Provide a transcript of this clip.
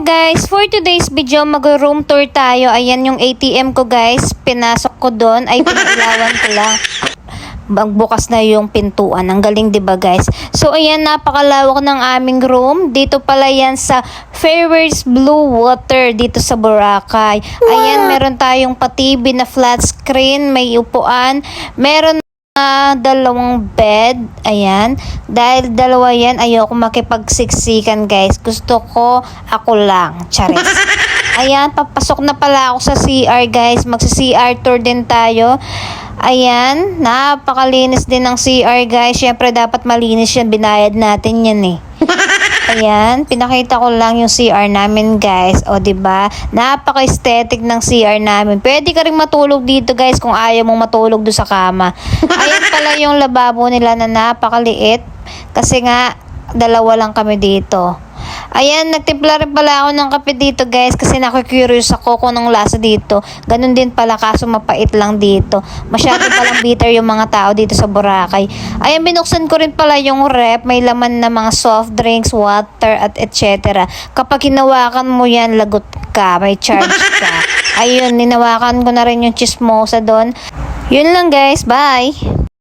guys, for today's video mag-room tour tayo. Ayan yung ATM ko guys, pinasok ko doon, ay pinailawan ko lang. Bukas na yung pintuan. Ang galing 'di ba guys? So ayan, napakalawak ng aming room. Dito pala yan sa Fairways Blue Water dito sa Boracay. Ayan, meron tayong pa-TV na flat screen, may upuan, meron dalawang bed. Ayan, dahil dalawa yan, ayoko makipagsiksikan guys, gusto ko ako lang, charis. Ayan, papasok na pala ako sa CR guys, magsi-CR tour din tayo. Ayan, napakalinis din ng CR guys, syempre dapat malinis yan, binayad natin yan eh. Ayan, pinakita ko lang yung CR namin guys. O diba, napaka-aesthetic ng CR namin. Pwede ka rin matulog dito guys kung ayaw mong matulog doon sa kama. Ayan pala yung lababo nila na napakaliit. Kasi nga, dalawa lang kami dito. Ayan, nagtimpla rin pala ako ng kape dito guys kasi naku-curious ako kung anong lasa dito. Ganun din pala kaso mapait lang dito. Masyado palang bitter yung mga tao dito sa Boracay. Ayan, binuksan ko rin pala yung rep. May laman na mga soft drinks, water at etc. Kapag hinawakan mo yan, lagot ka. May charge ka. Ayun, ninawakan ko na rin yung chismosa doon. Yun lang guys, bye!